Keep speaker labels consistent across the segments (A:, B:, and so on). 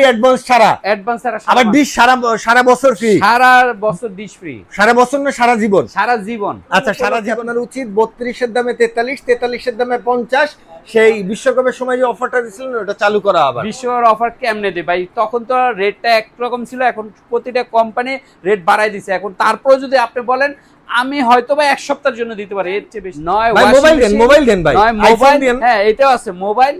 A: Advance ছাড়া আবার dish সারা বছর ফ্রি,
B: সারা বছর ডিশ ফ্রি,
A: সারা বছর না সারা জীবন?
B: সারা জীবন।
A: আচ্ছা, সারা জীবনের উচিত 32 এর দামে 43, 43 এর দামে 50। সেই বিশ্বকাপের সময় যে অফারটা দিছিলেন ওটা চালু করা আবার।
B: বিশ্বকাপের অফার কেমনে দে ভাই? তখন তো রেটটা একরকম ছিল, এখন প্রতিটা কোম্পানি রেট বাড়াই দিছে। এখন তারপরে যদি আপনি বলেন আমি হয়তো বা এক সপ্তাহের জন্য দিতে পারি, এর চেয়ে বেশি নয়।
A: ভাই মোবাইল দেন ভাই,
B: মোবাইল দেন। হ্যাঁ, এটাও আছে, মোবাইল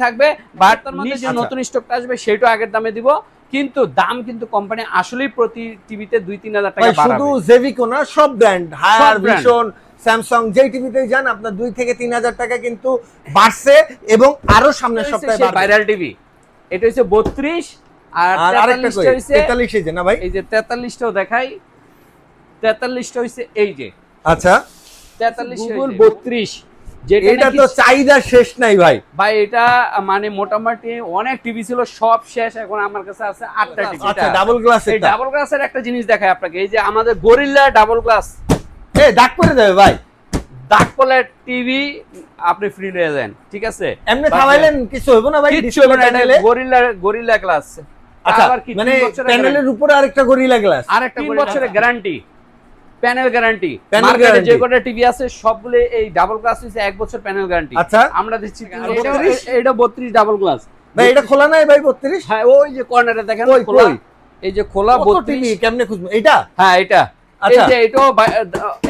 B: থাকবে, বাট তার মধ্যে যে নতুন স্টকটা আসবে সেটাও আগের দামে দিব। কিন্তু দাম কিন্তু কোম্পানি আসলেই প্রতি টিভিতে 2-3 হাজার টাকা বাড়াবে।
A: শুধু জেভিকো না, সব ব্র্যান্ড, হায়ার, ভিশন, স্যামসাং, যেই টিভিতে যান আপনার 2 থেকে 3 হাজার টাকা কিন্তু বাড়ছে এবং আরো সামনের সপ্তাহে বাড়বে।
B: ভাইরাল টিভি এটা হচ্ছে 32 আর
A: আরেকটা 43 এই যে না ভাই,
B: এই যে 43টাও দেখাই। 43টা হইছে এই যে,
A: আচ্ছা
B: 43 গুগল 32, যেটা
A: এটা তো চাহিদা শেষ নাই ভাই।
B: ভাই এটা মানে মোটামুটি অনেক টিভি ছিল, সব শেষ। এখন আমার কাছে আছে 8টা টিভি।
A: আচ্ছা, ডাবল গ্লাস।
B: এই ডাবল গ্লাসের একটা জিনিস দেখাই আপনাকে, এই যে আমাদের গরিল্লা ডাবল গ্লাস।
A: দাগ পড়ে যাবে ভাই,
B: দাগ পড়লে টিভি আপনি ফ্রি নিয়ে যান, ঠিক আছে?
A: এমনি খাওয়াইলেন কিছু হবে না ভাই,
B: কিছু হবে না। এটা গরিল্লা গ্লাস।
A: আচ্ছা, মানে প্যানেলের উপরে আরেকটা গরিল্লা গ্লাস,
B: আরেকটা 3 বছরের গ্যারান্টি, প্যানেল গ্যারান্টি। মার্কেটে যে কটা টিভি আছে সবগুলো এই ডাবল গ্লাস হইছে 1 বছর প্যানেল গ্যারান্টি।
A: আচ্ছা,
B: আমরা দিচ্ছি এটা 32 ডাবল গ্লাস।
A: ভাই এটা খোলা নাই ভাই 32?
B: হ্যাঁ, ওই যে কর্নারে দেখেন খোলা, এই যে খোলা 32
A: টিভি কেমনে খুঁজবো এটা?
B: হ্যাঁ, এটা এই যে এটাও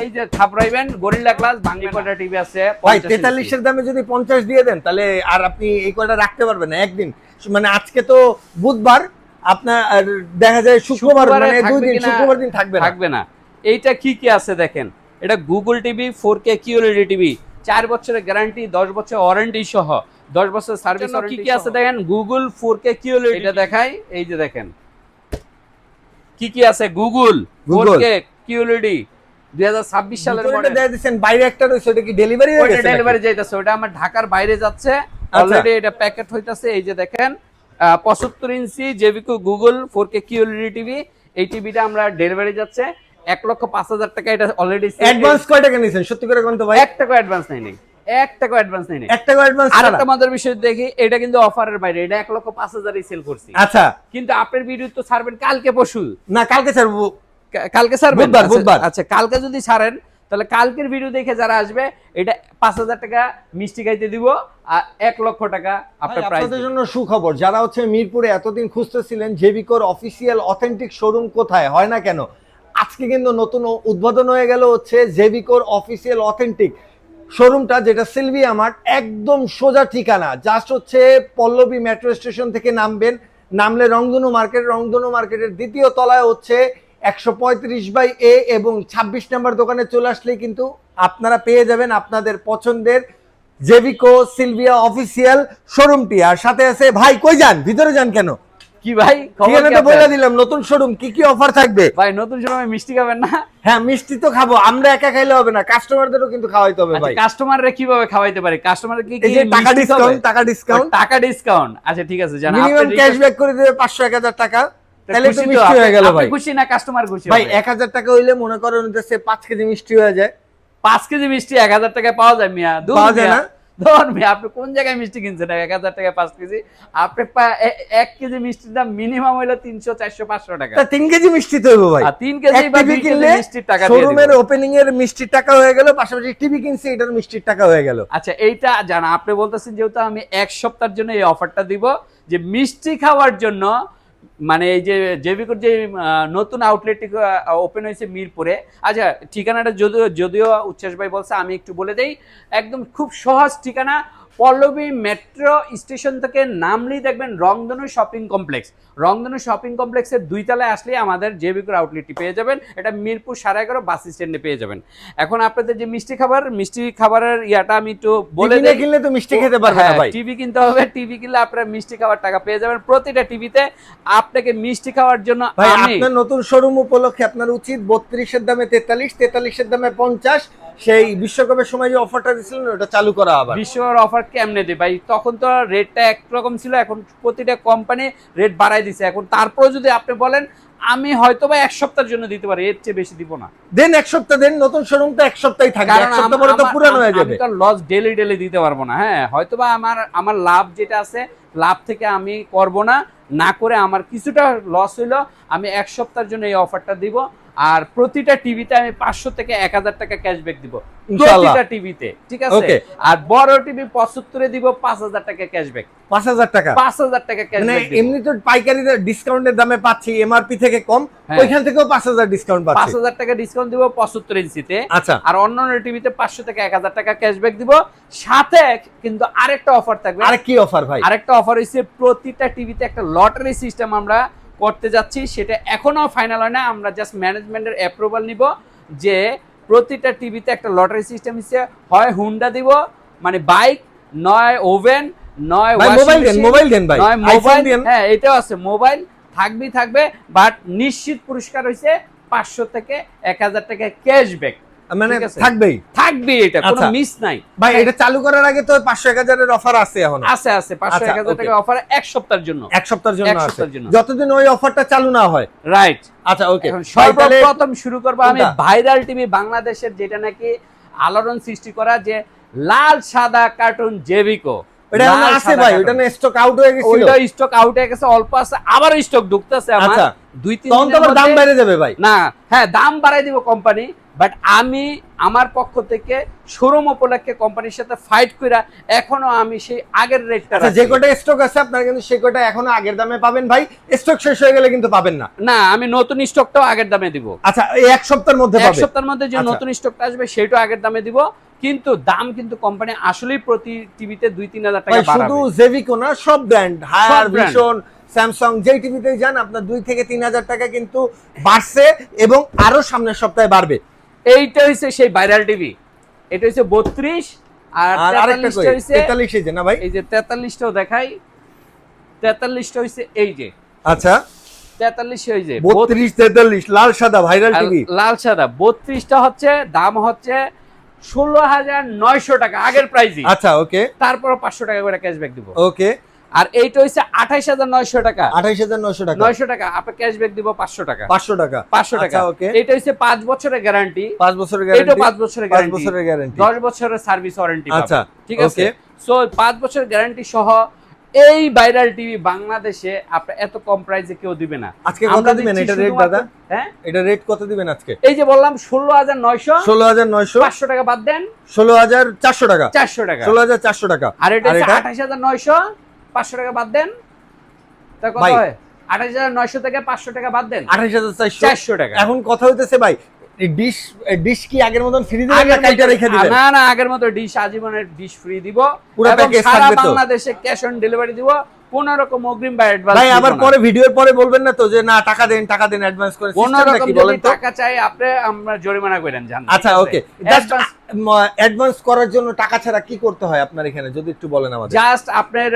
B: এই যে থাপড়াইবেন গরিল্লা গ্লাস। বাংলা কটা টিভি আছে
A: ভাই 43 এর দামে যদি 50 দিয়ে দেন তাহলে আর আপনি এই কটা রাখতে পারবেন না একদিন। মানে আজকে তো বুধবার, আপনার দেখা যায় শুক্রবার, মানে 2 দিন, শুক্রবার দিন থাকবে না।
B: এইটা কি আছে দেখেন, এটা Google TV 4K QLED TV, 4 বছরের গ্যারান্টি, 10 বছর ওয়ারেন্টি সহ, 10 বছর সার্ভিস ওয়ারেন্টি। কি আছে দেখেন, গুগল 4K QLED এটা দেখাই। এই যে দেখেন কি আছে, গুগল 4K QLED 2026 সালের মডেল।
A: এটা দিবেন বাইরে একটা রইছে, ওটা কি ডেলিভারি হয়ে গেছে?
B: ওটা ডেলিভারি যাইতাছে, ওটা আমার ঢাকার বাইরে যাচ্ছে অলরেডি, এটা প্যাকেট হইতাছে। এই যে দেখেন 75 ইঞ্চি জেভিকো গুগল 4K QLED টিভি, এই টিভিটা আমরা ডেলিভারি যাচ্ছে 1,05,000 টাকা। এটা অলরেডি
A: অ্যাডভান্স কয় টাকা নিছেন সত্যি করে কোন তো ভাই?
B: 1 টাকা অ্যাডভান্স নাই, 1 টাকা অ্যাডভান্স নাই।
A: 1 টাকা অ্যাডভান্স ছাড়া।
B: আরেকটা মজার বিষয় দেখি, এটা কিন্তু অফারের বাইরে, এটা 1,05,000 এ সেল করছি।
A: আচ্ছা,
B: কিন্তু আপনার ভিডিও তো ছাড়বেন কালকে পরশু
A: না, কালকে ছাড়বো।
B: কালকে ছাড়বেন
A: বুধবার।
B: আচ্ছা, কালকে যদি ছাড়েন তাহলে কালকের ভিডিও দেখে যারা আসবে এটা 5,000 টাকা মিষ্টি খাইতে দিব আর 1 লক্ষ টাকা আপনার প্রাইস।
A: আপনাদের জন্য সুখবর, যারা হচ্ছে মিরপুরে এতদিন খুঁজতেছিলেন জেভিকোর অফিসিয়াল অথেন্টিক শোরুম কোথায় হয় না কেন, আজকে কিন্তু নতুন উদ্বোধন হয়ে গেল হচ্ছে জেভিকোর অফিসিয়াল অথেন্টিক শোরুমটা, যেটা সিলভিয়া মার্ট, একদম সোজা ঠিকানা। জাস্ট হচ্ছে পল্লবী মেট্রো স্টেশন থেকে নামলে রংধনু মার্কেটের দ্বিতীয় তলায় হচ্ছে 135/A এবং 26 নম্বর দোকানে চলে আসলেই কিন্তু আপনারা পেয়ে যাবেন আপনাদের পছন্দের জেভিকো সিলভিয়া অফিসিয়াল শোরুমটি। আর সাথে আছে ভাই, কই যান, ভিতরে যান কেন?
B: কি ভাই,
A: ঠিকানা তো বলে দিলাম, নতুন শোরুম, কি অফার থাকবে
B: ভাই? নতুন শোরুমে মিষ্টি খাবেন না?
A: হ্যাঁ, মিষ্টি তো খাবো, আমরা একা খাইলে হবে না, কাস্টমারদেরও কিন্তু খাওয়াইতে হবে ভাই।
B: কাস্টমাররা কিভাবে খাওয়াইতে পারি? কাস্টমারকে কি
A: টাকা ডিসকাউন্ট?
B: আচ্ছা, ঠিক আছে, জানা
A: মিনিমাম ক্যাশব্যাক করে দেবে 500-1000 টাকা, তাহলে তো মিষ্টি হয়ে গেল ভাই।
B: খুশি না কাস্টমার খুশি?
A: ভাই 1000 টাকা হইলে মনে করেন হচ্ছে 5 কেজি মিষ্টি হয়ে যায়।
B: 5 কেজি মিষ্টি 1000 টাকায় পাওয়া যায় মিয়া?
A: পাওয়া যায় না।
B: ধর মিয়া, আপনি কোন জায়গায় মিষ্টি কিনছেন 1000 টাকায় 5 কেজি? আপনি 1 কেজি মিষ্টির দাম মিনিমাম হইলো 300, 400, 500 টাকা।
A: তা 3 কেজি মিষ্টি তো হইব ভাই।
B: 3 কেজি বা 2 কেজি মিষ্টির টাকা দিয়ে দিবেন।
A: শোরুমের ওপেনিং এর মিষ্টির টাকা হয়ে গেল, পাশাপাশি টিভি কিনছি এটার মিষ্টির টাকা হয়ে গেল।
B: আচ্ছা, এইটা জানা আপনি বলতেছেন যেহেতু আমি 1 সপ্তাহের জন্য এই অফারটা দিব যে মিষ্টি খাওয়ার জন্য, মানে এই যে জেভিকোর যে নতুন আউটলেটটি ওপেন হয়েছে মিরপুরে। আচ্ছা, ঠিকানাটা যদিও উচ্ছ্বাস ভাই বলছে, আমি একটু বলে দেই। একদম খুব সহজ ঠিকানা, পল্লবী মেট্রো স্টেশন থেকে নামলেই দেখবেন রংধনু শপিং কমপ্লেক্স। রংধনু শপিং কমপ্লেক্সের 2 তলায় আসলেই আমাদের জেভিকোর আউটলেটটি পেয়ে যাবেন। এটা মিরপুর 11:30 বাস স্ট্যান্ডে পেয়ে যাবেন। এখন আপনাদের যে মিষ্টি খাবারের ইয়াটা আমি একটু বলে দিই।
A: কিনলে তো মিষ্টি খেতে পারবে না ভাই,
B: টিভি কিনতে হবে। টিভি কিনলে আপনারা মিষ্টি খাওয়ার টাকা পেয়ে যাবেন। প্রতিটা টিভিতে আপনাকে মিষ্টি খাওয়ার জন্য
A: ভাই আপনার নতুন শোরুম উপলক্ষে আপনার উচিত 32 এর দামে 43, 43 এর দামে 50। সেই বিশ্বকাপের সময় যে অফারটা দিছিলেন ওটা চালু করা আবার।
B: বিশ্বকাপের অফার কেমনে দে ভাই? তখন তো রেটটা একরকম ছিল, এখন প্রতিটা কোম্পানি রেট বাড়াই দিছে। এখন তারপরে যদি আপনি বলেন আমি হয়তো বা 1 সপ্তাহের জন্য দিতে পারি, এর চেয়ে বেশি দিব না।
A: দেন 1 সপ্তাহ দেন, নতুন শোরুম তো 1 সপ্তাহই থাকবে,
B: কারণ
A: 1 সপ্তাহ পরে তো পুরানো হয়ে যাবে।
B: আমি তো লস ডেলি দিতে পারবো না। হ্যাঁ, হয়তো বা আমার লাভ যেটা আছে, লাভ থেকে আমি করব না করে আমার কিছুটা লস হইলো, আমি 1 সপ্তাহের জন্য এই অফারটা দিব। আর প্রতিটা টিভিতে আমি 500 থেকে 1000 টাকা ক্যাশব্যাক দিব, প্রতিটা টিভিতে, ঠিক আছে? আর বড় টিভি 75 এ দিব 5000 টাকা ক্যাশব্যাক।
A: 5000 টাকা
B: 5000 টাকা
A: মানে
B: ক্যাশব্যাক দিব।
A: এমনি তো পাইকারি ডিসকাউন্টের দামে পাচ্ছি, এমআরপি থেকে কম, ওইখান থেকেও 5000 ডিসকাউন্ট পাচ্ছি।
B: 5000 টাকা ডিসকাউন্ট দিব 75 ইঞ্চিতে।
A: আচ্ছা,
B: আর অন্যান্য টিভিতে 500 থেকে 1000 টাকা ক্যাশব্যাক দিব। সাথে কিন্তু আরেকটা অফার থাকবে।
A: আরে কি অফার ভাই?
B: আরেকটা অফার হইছে, প্রতিটা টিভিতে একটা লটারি সিস্টেম আমরা করতে যাচ্ছি। সেটা এখনো ফাইনাল হয় না, আমরা জাস্ট ম্যানেজমেন্টের অ্যাপ্রুভাল নিব যে প্রতিটা টিভিতে একটা লটারি সিস্টেম হিসেবে হয় হুন্ডা দিব, মানে বাইক, নয় ওভেন, নয়
A: মোবাইল দেন ভাই,
B: নয় মোবাইল। হ্যাঁ, এটাও আছে, মোবাইল থাকবে, বাট নিশ্চিত পুরস্কার হইছে 500 থেকে 1000 টাকা ক্যাশব্যাক,
A: মানে থাকবে,
B: এটা কোনো মিস নাই
A: ভাই। এটা চালু করার আগে তো 500-1000 এর অফার আছে, এখন
B: আছে 500-1000 টাকা অফার 1 সপ্তাহের জন্য,
A: 1 সপ্তাহের জন্য আছে, যতদিন ওই অফারটা চালু না হয়।
B: রাইট।
A: আচ্ছা, ওকে।
B: এখন সর্বপ্রথম শুরু করব আমি ভাইরাল টিভি বাংলাদেশের, যেটা নাকি আলোড়ন সৃষ্টি করা, যে লাল সাদা কার্টুন জেভিকো।
A: এটা আছে ভাই, ওটা না স্টক আউট হয়ে গেছিল,
B: ওইটা স্টক আউট হয়ে গেছে, অল্প আছে, আবার স্টক ঢুকতেছে আমার।
A: আচ্ছা,
B: 2-3
A: তখন তো দাম বেড়ে যাবে ভাই।
B: না, হ্যাঁ, দাম বাড়াই দিব কোম্পানি, বাট আমি আমার পক্ষ থেকে শোরুম উপলক্ষে কোম্পানির সাথে ফাইট কইরা এখনো আমি সেই আগের রেটটা,
A: আচ্ছা, যে কটা স্টক আছে আপনারা কিন্তু সেই কটা এখনো আগের দামে পাবেন ভাই। স্টক শেষ হয়ে গেলে কিন্তু পাবেন না।
B: না, আমি নতুন স্টকটাও আগের দামে দিব।
A: আচ্ছা, এই 1 সপ্তাহের মধ্যে পাবেন।
B: 1 সপ্তাহের মধ্যে যে নতুন স্টকটা আসবে সেটাও আগের দামে দিব, কিন্তু দাম কিন্তু কোম্পানি আসলেই প্রতি টিভিতে 2-3 হাজার টাকা বাড়াবে।
A: শুধু জেভিকো না, সব ব্র্যান্ড, হায়ার, ভিশন, স্যামসাং, যেই টিভিতেই যান আপনার 2 থেকে 3000 টাকা কিন্তু বাড়ছে, এবং আরো সামনের সপ্তাহে বাড়বে।
B: এইটা হইছে সেই ভাইরাল টিভি, এটা হইছে 32, আর
A: আরেকটা কই 43 এই যে না ভাই,
B: এই যে 43টাও দেখাই, 43টা হইছে এই যে,
A: আচ্ছা
B: 43 হই যে
A: 32 43 লাল সাদা ভাইরাল টিভি,
B: লাল সাদা। 32টা হচ্ছে দাম হচ্ছে 16900 টাকা আগের প্রাইসই।
A: আচ্ছা, ওকে।
B: তারপর 500 টাকা করে ক্যাশব্যাক দিব।
A: ওকে।
B: আর এইটা হইছে 28900 টাকা,
A: 28900 টাকা,
B: 900 টাকা আপনি ক্যাশব্যাক দিব 500 টাকা,
A: 500 টাকা,
B: 500 টাকা।
A: ওকে।
B: এটা হইছে 5 বছরের গ্যারান্টি,
A: 5 বছরের গ্যারান্টি,
B: এটা 5 বছরের গ্যারান্টি,
A: 5 বছরের গ্যারান্টি,
B: 10 বছরের সার্ভিস ওয়ারেন্টি পাবেন।
A: আচ্ছা,
B: ঠিক আছে। সো 5 বছরের গ্যারান্টি সহ এই ভাইরাল টিভি বাংলাদেশে আপনি এত কম প্রাইসে কেউ দিবে না।
A: আজকে কত দিবেন এটা রেট দাদা?
B: হ্যাঁ,
A: এটা রেট কত দিবেন আজকে?
B: এই যে বললাম 16900,
A: 16900,
B: 500 টাকা বাদ দেন,
A: 16400 টাকা,
B: 400 টাকা,
A: 16400 টাকা।
B: আর এটা 28900, 500 টাকা বাদ দেন, তা কত হয়? 28900 থেকে 500 টাকা বাদ দেন,
A: 28400
B: টাকা।
A: এখন কথা হইতেছে ভাই, ডিশ কি আগের মতন ফ্রি দিবেন না কাইটা রেখে দিবেন?
B: না, আগের মতো ডিশ, আজীবনের ডিশ ফ্রি দিব,
A: পুরো
B: এবং
A: প্যাকেজ
B: সারা
A: থাকবে তো?
B: বাংলাদেশে ক্যাশ অন ডেলিভারি দিব, কোন রকম অগ্রিম বা অ্যাডভান্স
A: ভাই আবার পরে ভিডিওর পরে বলবেন না তো যে না টাকা দেন অ্যাডভান্স করে,
B: কোন
A: সিস্টেমটা
B: রকম
A: কি
B: যদি
A: বলেন তো?
B: টাকা চাই আপনি, আমরা জরিমানা করেন জান।
A: আচ্ছা, ওকে। অ্যাডভান্স করার জন্য টাকা ছাড়া কি করতে হয় আপনার এখানে, যদি একটু বলেন আমাদের।
B: জাস্ট আপনার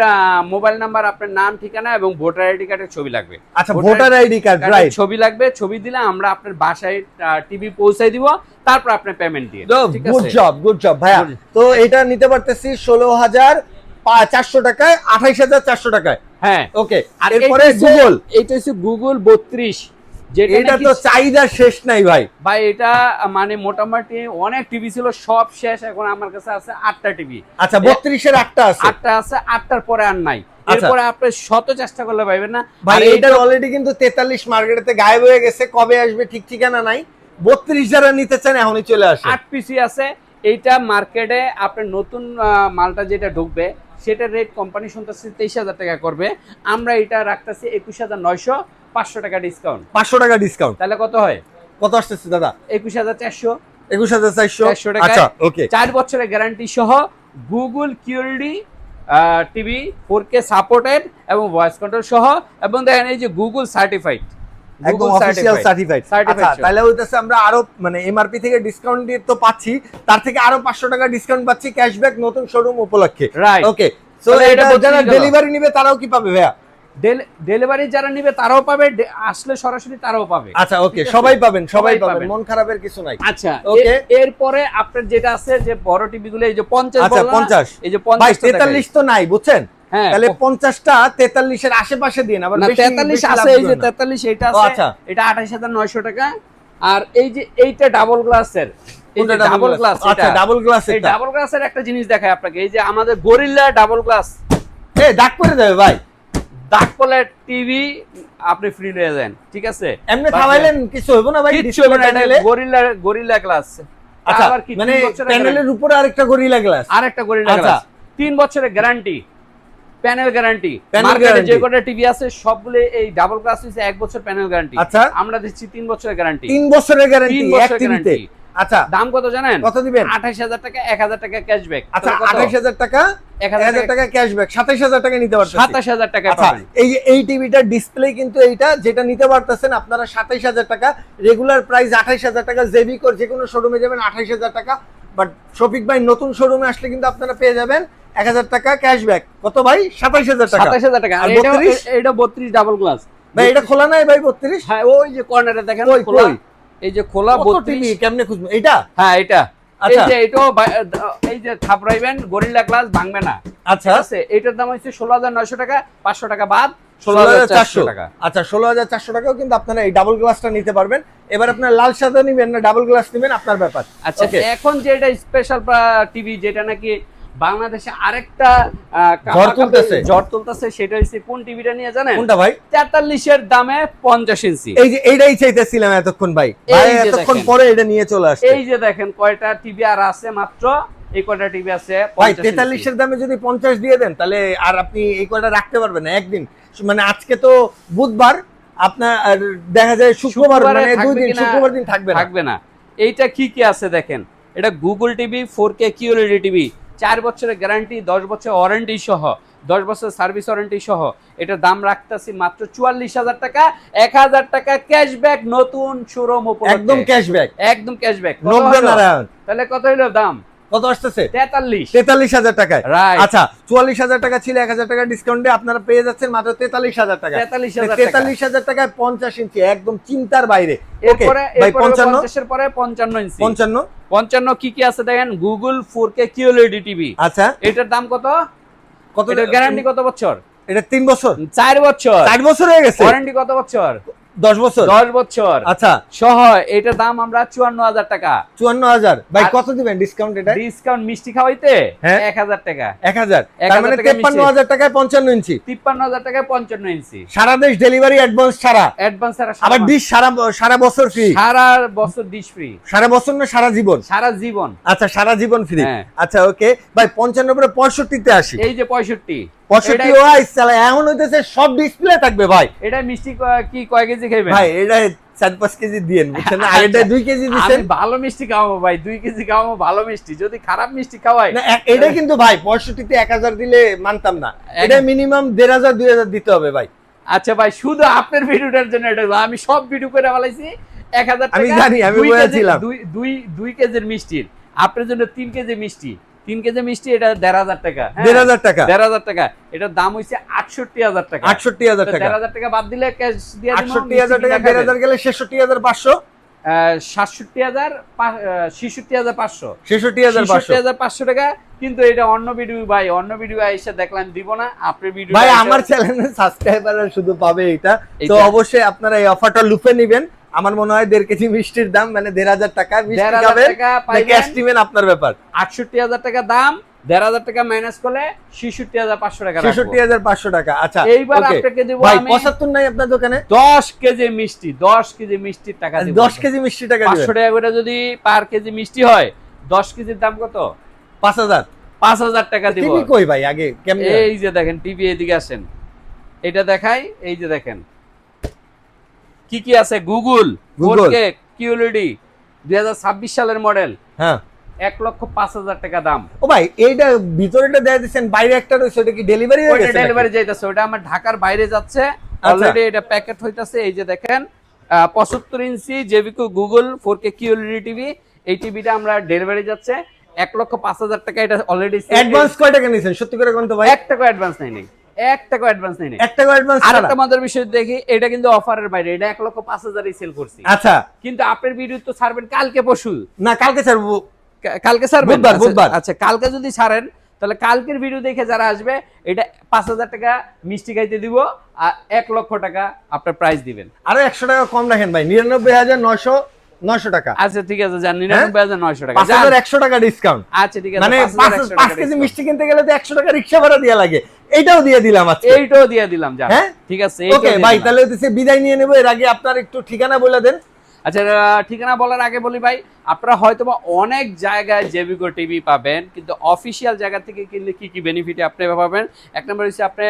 B: মোবাইল নাম্বার, আপনার নাম, ঠিকানা এবং ভোটার আইডি কার্ডের ছবি লাগবে।
A: আচ্ছা, ভোটার আইডি কার্ড, রাইট,
B: ছবি লাগবে। ছবি দিলে আমরা আপনার বাসায় টিভি পৌঁছাই দিব, তারপর আপনি পেমেন্ট দিয়ে।
A: গুড জব ভাইয়া। তো এটা নিতে পারতেছি 16400 টাকায়, 28400 টাকায়।
B: হ্যাঁ,
A: ওকে।
B: আর
A: এরপরে গুগল,
B: এইটা হচ্ছে গুগল 32,
A: এটা তো চাহিদা শেষ নাই ভাই।
B: ভাই এটা মানে মোটামুটি অনেক টিভি ছিল, সব শেষ। এখন আমার কাছে আছে 8টা টিভি।
A: আচ্ছা, 32 এর 8টা আছে,
B: 8টা আছে, 8টার পরে আর নাই। এরপরে আপনি শত চেষ্টা করলে পাইবেন না
A: ভাই। এটা অলরেডি কিন্তু 43 মার্কেটেতে গায়েব হয়ে গেছে, কবে আসবে ঠিক ঠিকানা নাই। 32 যারা নিতে চান এখনই চলে আসে।
B: 8 পিসি আছে। এইটা মার্কেটে আপনার নতুন মালটা যেটা ঢুকবে সেটার রেট কোম্পানি শুনতেছে 23000 টাকা করবে, আমরা এটা রাখতেছি 21900, 500 টাকা ডিসকাউন্ট,
A: 500 টাকা ডিসকাউন্ট।
B: তাহলে কত হয়?
A: কত আসতেছে দাদা?
B: 21400,
A: 21400 টাকা। আচ্ছা, ওকে।
B: 4 বছরের গ্যারান্টি সহ Google QLED TV 4K supported এবং ভয়েস কন্ট্রোল সহ, এবং দেখেন এই যে গুগল সার্টিফাইড,
A: একদম অফিশিয়াল সার্টিফাইড। আচ্ছা, তাহলে হইতাছে আমরা আরো মানে এমআরপি থেকে ডিসকাউন্ট দিয়ে তো পাচ্ছি, তার থেকে আরো 500 টাকা ডিসকাউন্ট পাচ্ছি ক্যাশব্যাক নতুন শোরুম উপলক্ষে,
B: রাইট?
A: ওকে। সো এটা যারা ডেলিভারি নিবে তারাও কি পাবে ভাইয়া?
B: ডেলিভারি যারা নিবে তারাও পাবে, আসলে সরাসরি তারাও পাবে।
A: আচ্ছা, ওকে, সবাই পাবেন, মন খারাপের কিছু নাই।
B: আচ্ছা,
A: ওকে।
B: এরপরে আপনার যেটা আছে যে বড় টিভি গুলো, এই যে 50,
A: আচ্ছা 50,
B: এই যে
A: ভাই
B: 50
A: 43 তো নাই বুঝছেন,
B: হ্যাঁ।
A: তাহলে 50টা 43 এর আশেপাশে দিন, আবার
B: না
A: বেশি
B: 43
A: বেশি
B: আছে,
A: লাভ
B: এই যে
A: দিও না।
B: 43 এটা
A: ও,
B: আছে,
A: আচ্ছা।
B: এটা 28900 টাকা। আর এই যে এইটা ডাবল গ্লাসের, এই যে
A: কোনটা
B: ডাবল গ্লাস,
A: আচ্ছা ডাবল গ্লাস,
B: এই ডাবল গ্লাসের একটা জিনিস দেখাই আপনাকে, এই যে আমাদের গরিল্লা ডাবল গ্লাস,
A: দাগ করে দেবে ভাই,
B: দাগ করলে টিভি আপনি ফ্রি নিয়ে যান, ঠিক আছে?
A: এমনি থামাইলেন কিছু হইব না ভাই?
B: কিচ্ছু হবে না, এটা গরিল্লা গ্লাস।
A: আচ্ছা,
B: আবার কি
A: মানে
B: 3 বছরের
A: প্যানেলের উপরে আরেকটা গরিলা গ্লাস,
B: আরেকটা গরিল্লা
A: আচ্ছা।
B: গ্লাস, 3 বছরের গ্যারান্টি, প্যানেল গ্যারান্টি।
A: Panel
B: মার্কেটে
A: guarantee।
B: যে কটা টিভি আছে সবগুলো এই ডাবল গ্লাস হইছে 1 বছর প্যানেল গ্যারান্টি,
A: আচ্ছা।
B: আমরা দিচ্ছি 3 বছরের গ্যারান্টি।
A: 3 বছরের গ্যারান্টি
B: 3
A: এক
B: বছরের
A: টিভিতে।
B: গ্যারান্টি।
A: আচ্ছা,
B: দাম কত জানেন?
A: কত দিবেন?
B: 28000 টাকা, 1000 টাকা ক্যাশব্যাক।
A: আচ্ছা 28000 টাকা, 1000 টাকা ক্যাশব্যাক, 27000 টাকা নিতে পারছেন।
B: 27000 টাকা
A: আচ্ছা,
B: পাবেন।
A: এই যে এই টিভিটার ডিসপ্লে কিন্তু এইটা যেটা নিতে পারতেছেন আপনারা 27000 টাকা, রেগুলার প্রাইস 28000 টাকা, জেবিকোর যে কোনো শোরুমে যাবেন 28000 টাকা, বাট শফিক ভাই নতুন শোরুমে আসলে কিন্তু আপনারা পেয়ে যাবেন 1000 টাকা ক্যাশব্যাক। কত ভাই? 27000 টাকা।
B: 27000 টাকা। আর
A: আর
B: এটা
A: 32?
B: এটা 32 ডাবল গ্লাস।
A: ভাই এটা খোলা নাই ভাই 32?
B: হ্যাঁ, ওই যে কর্নারে দেখেন
A: কই,
B: খোলা,
A: কই?
B: এই যে খোলা
A: কত
B: 32।
A: টিভি কেমনে খুঁজবো এইটা?
B: হ্যাঁ এটা, এই
A: আচ্ছা।
B: যে এটাও এই যে থাপড়াইবেন, গরিল্লা গ্লাস ভাঙবে না,
A: আচ্ছা,
B: ঠিক আছে? এটার দাম হচ্ছে 16900 টাকা, 500 টাকা বাদ
A: 16400
B: 16400 টাকা।
A: আচ্ছা 16400 টাকাও কিন্তু আপনারা এই ডাবল গ্লাসটা নিতে পারবেন। এবার আপনার লাল সাদা নিবেন না ডাবল গ্লাস নিবেন, আপনার ব্যাপার।
B: আচ্ছা,
A: Okay.
B: এখন যে এটা স্পেশাল টিভি, যেটা নাকি বাংলাদেশে আরেকটা ঝড় তুলতেছে, সেটা হচ্ছে কোন টিভিটা নিয়ে জানেন?
A: কোনটা ভাই?
B: 43 এর দামে 50 ইঞ্চি।
A: এই যে এইটাই চাইতেছিলাম এতক্ষণ ভাই,
B: এই যে
A: এতক্ষণ
B: দেখেন।
A: পরে এটা নিয়ে চলে আসছে।
B: এই যে দেখেন কয়টা টিভি আর আছে, মাত্র এই কয়টা টিভি আছে
A: ভাই
B: 50
A: 43
B: ইঞ্চি।
A: এর দামে যদি 50 দিয়ে দেন তাহলে আর আপনি এই কয়টা রাখতে পারবেন না একদিন। মানে আজকে তো বুধবার, আপনার আর দেখা যায় শুক্রবার,
B: শুক্রবারে
A: মানে দুই
B: থাকবে
A: দিন,
B: কিনা?
A: শুক্রবার দিন থাকবে না।
B: থাকবে না। এইটা কি কি আছে দেখেন, এটা Google TV 4K QLED TV, 4 বছরের গ্যারান্টি, 10 বছর ওয়ারেন্টি সহ, 10 বছর সার্ভিস ওয়ারেন্টি সহ। এটার দাম রাখতেছি মাত্র 44000 টাকা, 1000 টাকা ক্যাশব্যাক নতুন শোরুম উপলক্ষে।
A: একদম ক্যাশব্যাক,
B: একদম ক্যাশব্যাক।
A: নব্যনারায়ণ।
B: তাহলে কত হইলো দাম?
A: কত আসতেছে?
B: 43,000
A: টাকায়।
B: Right.
A: আচ্ছা 44000 টাকা ছিল, 1000 টাকা ডিসকাউন্টে আপনারা পেয়ে যাচ্ছেন মাত্র 43000 টাকা।
B: 43,000 টাকা।
A: 43000 টাকায় 50 ইঞ্চি, একদম চিন্তার বাইরে। ওকে
B: এরপরে
A: ভাই 55
B: 50 এর পরে 55 ইঞ্চি।
A: 55
B: 55 কি কি আছে দেখেন, গুগল 4K QLED টিভি।
A: আচ্ছা
B: এটার দাম কত?
A: কত?
B: এটার গ্যারান্টি কত বছর?
A: এটা 3 বছর,
B: 4 বছর।
A: 4 বছর হয়ে গেছে।
B: ওয়ারেন্টি কত বছর?
A: 10 বছর।
B: 10 বছর
A: আচ্ছা
B: সহ। এটার দাম আমরা 54000 টাকা।
A: 54000 ভাই
B: আর-
A: কত দিবেন ডিসকাউন্ট এটা?
B: ডিসকাউন্ট মিষ্টি খাওয়াইতে
A: হ্যাঁ।
B: 1000 টাকা।
A: 1000,
B: 1000
A: তার মানে
B: টাকা মিষ্টি।
A: 53000 টাকায় 55 ইঞ্চি,
B: 53000 টাকায় 55 ইঞ্চি।
A: সারা দেশ ডেলিভারি অ্যাডভান্স ছাড়া,
B: অ্যাডভান্স আর
A: আবার ডিশ সারা বছর ফ্রি।
B: সারা বছর ডিশ ফ্রি,
A: সারা বছর না সারা জীবন?
B: সারা জীবন।
A: আচ্ছা সারা জীবন ফ্রি।
B: হ্যাঁ।
A: আচ্ছা ওকে ভাই 55 পরে 65 তে আসি।
B: এই যে 65,
A: 65 ওয়াই সালা এখন হইতেছে সব ডিসপ্লে থাকবে ভাই।
B: এটা মিষ্টি কি কয় কেজি খাইবেন?
A: ভাই এটা 4-5 কেজি দিয়েন, বুঝছেন না? আগেটা 2 কেজি দিবেন।
B: আমি ভালো মিষ্টি খাওয়াবো ভাই, 2 কেজি খাওয়াবো ভালো মিষ্টি। যদি খারাপ মিষ্টি খাওয়াই,
A: না এটা কিন্তু ভাই 65 তে 1000 দিলে মানতাম না, এটা মিনিমাম 1500-2000 দিতে হবে ভাই।
B: আচ্ছা ভাই, শুধু আপনার ভিডিওটার জন্য এটা হলো। আমি সব ভিডিও করে ফেলাইছি 1000 টাকা।
A: আমি জানি, আমি বলেছিলাম
B: 2 কেজির মিষ্টির, আপনার জন্য 3 কেজি মিষ্টি, 3 কেজি মিষ্টি, এটা 1500 টাকা।
A: 1500 টাকা,
B: 1500 টাকা। এটার দাম হইছে 68000 টাকা।
A: 68000 টাকা।
B: 1500 টাকা বাদ দিলে ক্যাশ দিয়ে দিমু।
A: 68000 টাকা, 1500 গেলে 66500,
B: 66500,
A: 66500
B: টাকা। কিন্তু এটা অন্য ভিডিও ভাই, অন্য ভিডিও এসে দেখলাম দিব না। আপনার ভিডিও
A: ভাই আমার চ্যানেলে সাবস্ক্রাইবার শুধু পাবে এটা, তো
B: এইটা।
A: অবশ্যই আপনারা এই অফারটা লুফে নেবেন। আমার মনে হয় 1.5 কেজি মিষ্টির দাম মানে 1500 টাকা। মিষ্টি
B: 1500
A: খাবেন
B: টাকা
A: না
B: পাইবেন।
A: ক্যাশ দিবেন, আপনার ব্যাপার।
B: 68000 টাকা দাম, 1500 টাকা মাইনাস করলে 66500 টাকা রাখবো।
A: 66500 টাকা। আচ্ছা
B: এইবার
A: okay।
B: আপনাকে দেব
A: ভাই
B: আমি
A: 75 নাই আপনার দোকানে?
B: 10 কেজি মিষ্টি, 10 কেজি মিষ্টির টাকা দেব।
A: 10 কেজি মিষ্টি টাকা দিবেন।
B: 500 টাকা করে যদি পার কেজি মিষ্টি হয়, 10 কেজির দাম কত?
A: 5000।
B: 5000 টাকা দিব।
A: টিভি কই ভাই আগে কেমনে?
B: এই যে দেখেন টিভি, এদিকে আসেন, এটা দেখাই। এই যে দেখেন কি কি আছে, গুগল 4K QLED 2026 সালের মডেল,
A: হ্যাঁ
B: 1,05,000 টাকা দাম।
A: ও ভাই এইটা ভিতরেটা দেয়া দিবেন, বাইরে একটা রইছে, ওটা কি ডেলিভারি হয়ে
B: ওইটা
A: গেছে?
B: ডেলিভারি যাইতাছে, ওটা আমার ঢাকার বাইরে যাচ্ছে অলরেডি। এটা প্যাকেট হইতাছে। এই যে দেখেন 75 ইঞ্চি জেবিকো গুগল 4K QLED টিভি, এই টিভিটা আমরা ডেলিভারি যাচ্ছে 1,05,000 টাকা। এটা অলরেডি
A: অ্যাডভান্স কয় টাকা নিছেন সত্যি করে কোন তো ভাই?
B: 1 টাকা অ্যাডভান্স নাই, 1 টাকা অ্যাডভান্স নাই।
A: 1 টাকা অ্যাডভান্স
B: আর
A: ছাড়া?
B: একটা মজার বিষয় দেখি, এটা কিন্তু অফারের বাইরে, এটা 1,05,000 এ সেল করছি।
A: আচ্ছা
B: কিন্তু আপনার ভিডিও তো ছাড়বেন কালকে পরশু,
A: না কালকে ছাড়বো।
B: কালকে ছাড়বেন?
A: বুধবার।
B: আচ্ছা কালকে যদি ছাড়েন তাহলে কালকের ভিডিও দেখে যারা আসবে এটা 5,000 টাকা মিষ্টি খাইতে দিব আর 1 লক্ষ টাকা আপনার প্রাইস দিবেন।
A: আরো 100 টাকা কম রাখেন ভাই, 99,900 টাকা।
B: আচ্ছা ঠিক আছে, যান 99,900 টাকা,
A: 5,100 টাকা ডিসকাউন্ট।
B: আচ্ছা ঠিক আছে,
A: মানে
B: 5,100
A: 5 কেজি মিষ্টি কিনতে গেলে তো 100 টাকা রিকশা ভাড়া দেয়া লাগে, এইটাও দিয়ে দিলাম আজকে।
B: এইটাও দিয়ে দিলাম, যান
A: হ্যাঁ
B: ঠিক আছে।
A: ওকে ভাই, তাহলে হচ্ছে বিদায় নিয়ে নেব। এর আগে আপনার একটু ঠিকানা বলে দেন।
B: আচ্ছা ঠিকানা বলার আগে বলি ভাই, আপনারা হয়তোবা অনেক জায়গায় জেবিকো টিভি পাবেন, কিন্তু অফিসিয়াল জায়গা থেকে কিনলে কি কি বেনিফিট আপনি পাবেন? এক নম্বর হচ্ছে আপনি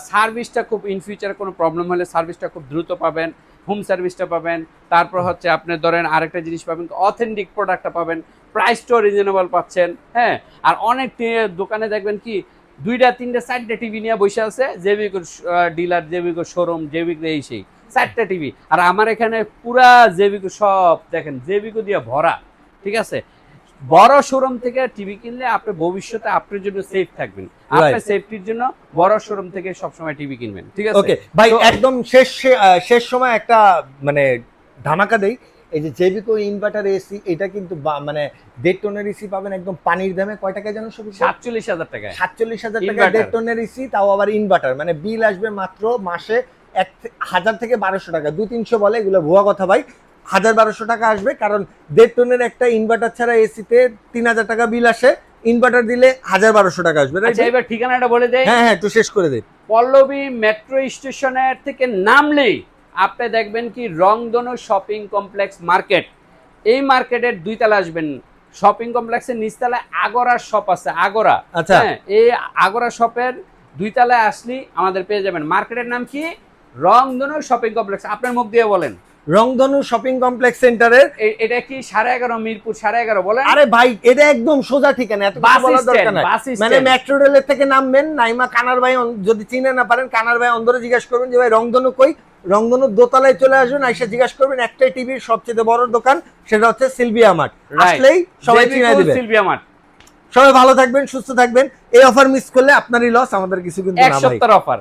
B: সার্ভিসটা খুব ইন ফিউচারে কোনো প্রবলেম হলে সার্ভিসটা খুব দ্রুত পাবেন, হোম সার্ভিসটা পাবেন। তারপর হচ্ছে আপনি ধরেন আরেকটা জিনিস পাবেন, অথেন্টিক প্রোডাক্টটা পাবেন, প্রাইসটাও রিজনেবল পাচ্ছেন। হ্যাঁ, আর অনেক দোকানে দেখবেন কি 2টা 3টা 4টা টিভি নিয়ে বসে আছে, জেবিকো ডিলার, জেবিকো শোরুম, জেবিকো এই সেই 4টা টিভি। আর আমার এখানে পুরা জেবিকো সব দেখেন জেবিকো দিয়ে ভরা। ঠিক আছে, বড় শোরুম থেকে টিভি কিনলে আপনি ভবিষ্যতে আপনার জন্য সেফ থাকবেন, আপনার সেফটির জন্য বড় শোরুম থেকে সবসময় টিভি কিনবেন। ঠিক আছে
A: ওকে ভাই, একদম শেষ সময় একটা মানে ধামাকা দেই। এই যে জেবিকো ইনভার্টার এসি, এটা কিন্তু মানে 1.5 টনের এসি পাবেন একদম পানির দামে। কয় টাকায় জানো?
B: 47,000 টাকায়।
A: 47,000 টাকায় 1.5 টনের এসি, তাও আবার ইনভার্টার। মানে বিল আসবে মাত্র মাসে 1,000 থেকে 1,200 টাকা। 200-300 বলে, এগুলো ভুয়া কথা ভাই। 1,000-1,200 টাকা আসবে, কারণ 1.5 টনের একটা ইনভার্টার ছাড়া এসিতে 3,000 টাকা বিল আসে। ইনভার্টার দিলে 1,000-1,200 টাকা আসবে।
B: আচ্ছা এবার ঠিকানাটা বলে দেই।
A: হ্যাঁ একটু শেষ করে দেই।
B: পল্লবী মেট্রো স্টেশনের থেকে নামলেই আপনি দেখবেন কি রংধনু শপিং কমপ্লেক্স মার্কেট। এই মার্কেটের 2 তলা আসবেন, শপিং কমপ্লেক্সের নিচতলায় আগরা শপ আছে, আগরা।
A: আচ্ছা,
B: এই আগরা শপের 2 তলায় আসলেই আমাদের পেয়ে যাবেন। মার্কেটের নাম কি? রংধনু শপিং কমপ্লেক্স। আপনার মুখ দিয়ে বলেন।
A: রংধনু শপিং কমপ্লেক্স সেন্টারের
B: এটা কি 11.5 মিরপুর 11.5 বলেন?
A: আরে ভাই, এটা একদম সোজা ঠিকানা, এত কিছু বলার দরকার নাই। মানে মেট্রো রেলের থেকে নামবেন, নাইমা কানার ভাই যদি চিনে না পারেন, কানার ভাই অন্দরে জিজ্ঞাসা করবেন যে ভাই রংধনু কই। রংধনুর দোতলায় চলে আসবেন, আইসা জিজ্ঞাসা করবেন একটাই টিভির সবচেয়ে বড় দোকান, সেটা হচ্ছে সিলভিয়া মার্ট। আসলেই সবাই চিনে দিবে
B: সিলভিয়া মার্ট।
A: সবাই ভালো থাকবেন, সুস্থ থাকবেন। এই অফার মিস করলে আপনারই লস, আমাদের কিছু কিন্তু না ভাই।
B: 1 সপ্তাহের অফার।